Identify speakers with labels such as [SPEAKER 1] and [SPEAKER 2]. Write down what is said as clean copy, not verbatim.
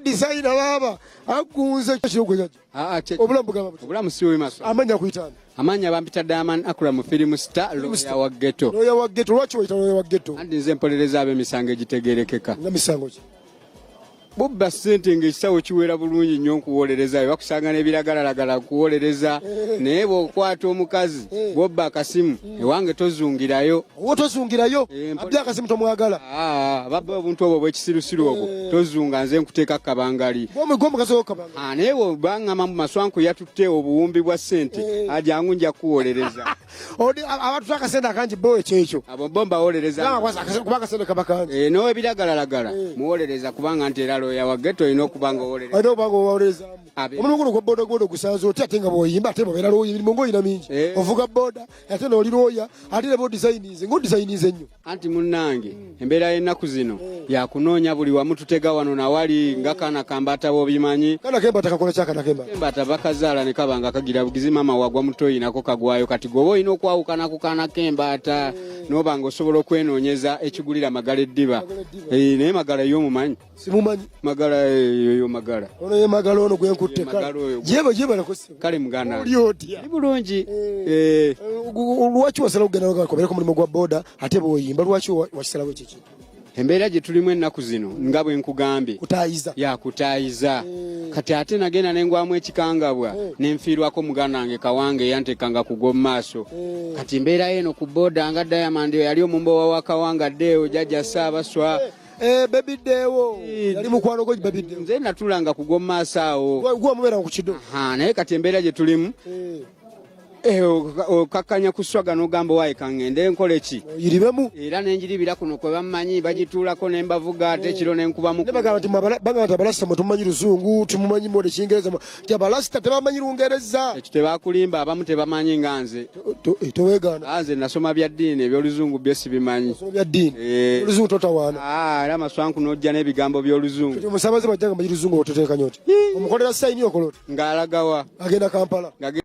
[SPEAKER 1] Designer baba akunze kyokwe
[SPEAKER 2] obulamu siwe maso
[SPEAKER 1] amanya kuyitana
[SPEAKER 2] amanya bampita Diamond Akram film star loya wa ghetto
[SPEAKER 1] lwaki wayita loya wa ghetto
[SPEAKER 2] andi nze mpolereza ab'emisango egitegerekeka
[SPEAKER 1] nga misango ki
[SPEAKER 2] bubba sente ng'ekisawo kiwera bulungi nnyo nkuwolereza bakusanga n'ebiragalalagala kuwolereza naye bw'okwata omukazi bw'obba akasimu ewange tozungirayo
[SPEAKER 1] tozungirayo abya akasimu tomwagala
[SPEAKER 2] babba obuntu obwo bw'ekisirusiru obwo tozunga nze nkuteeka kabangali
[SPEAKER 1] omukazi w'okabanga
[SPEAKER 2] naye bw'obaŋŋama mu maswanku yatutte obuwumbi bwa sente ajangu nja kuwolereza
[SPEAKER 1] abantu akasente akangi bo ekyekyo
[SPEAKER 2] abo bo mbawolereza
[SPEAKER 1] kuba akasente kaba kangi
[SPEAKER 2] n'ebiragalalagala muwolereza kubanga nti era loya wa ghetto olina okubanga
[SPEAKER 1] owolereza omulimu guno gwa bodaboda gusanze otya ate nga bw'oyimba ate bobeera looya emirimu ng'olina mingi ovuga boda ate n'oli looya ate ne bodisayinize ng'odisayinize nnyo
[SPEAKER 2] anti munnange embeera y'ennaku zino yakunoonya buli wamu tutega wano nawali nga kaana kambata bw'obimanyi
[SPEAKER 1] kaana kembata kakola ki akaana
[SPEAKER 2] kembata bakazaala ne kaba nga kagira bugizi maama wagwa mutoyi nako kagwayo kati gwoba olina okwawukana ku kaana kembata n'oba ng'osobola okwenoonyeza ekigulira magala eddiba naye magala y'omumanyi
[SPEAKER 1] simumanyi
[SPEAKER 2] magala yo magala
[SPEAKER 1] ono ye magala ono gwenkutte jebalako
[SPEAKER 2] kale muganda
[SPEAKER 1] oli otya
[SPEAKER 2] ni bulungi
[SPEAKER 1] lwaki wasalawo okugenda nogakobereko mulimu gwa boda ate bw'oyimba lwaki wakisalawo ekiki
[SPEAKER 2] embeera gye tulimu ennaku zino nga bwe nkugambye kutaayiza kati ate nagenda nengwamu ekikangabwa nenfiirwako muganda wange kawange yantekanga kugwa mu maaso kati mbeera eno ku boda nga Diamond yali omumbowa wa kawanga ddeewo jjajja Ssaabaswa
[SPEAKER 1] baby dewo yali mukwano gwo baby dewo
[SPEAKER 2] nze natulanga kugwa mu maaso awo
[SPEAKER 1] gwa mubeera ku kido
[SPEAKER 2] naye kati embeera gye tulimu okakkanya kuswaga n'ogamba waayi kangende nkole ki
[SPEAKER 1] yiribemu
[SPEAKER 2] era nenjiribira kuno kwe bammanyi bagituulako ne mbavuga ate ekiro ne nkubamu
[SPEAKER 1] bagamba nti abalasita mwe tumumanyi luzungu tumumanyi mode kingereza ti abalasita tebamanyi lungereza
[SPEAKER 2] ekyo tebakulimba abamu tebamanyi nga nze
[SPEAKER 1] towegaana
[SPEAKER 2] nze nasoma bya ddiini ebyoluzungu byo sibimanyi
[SPEAKER 1] bya ddiini oluzungu totawaana
[SPEAKER 2] era amaswanku n'ojja n'ebigambo by'oluzungu
[SPEAKER 1] omusaabaze bajjanga manyi luzungu ototeeka nyoti omukolera sayini okolota
[SPEAKER 2] ng'alagawa
[SPEAKER 1] agenda Kampala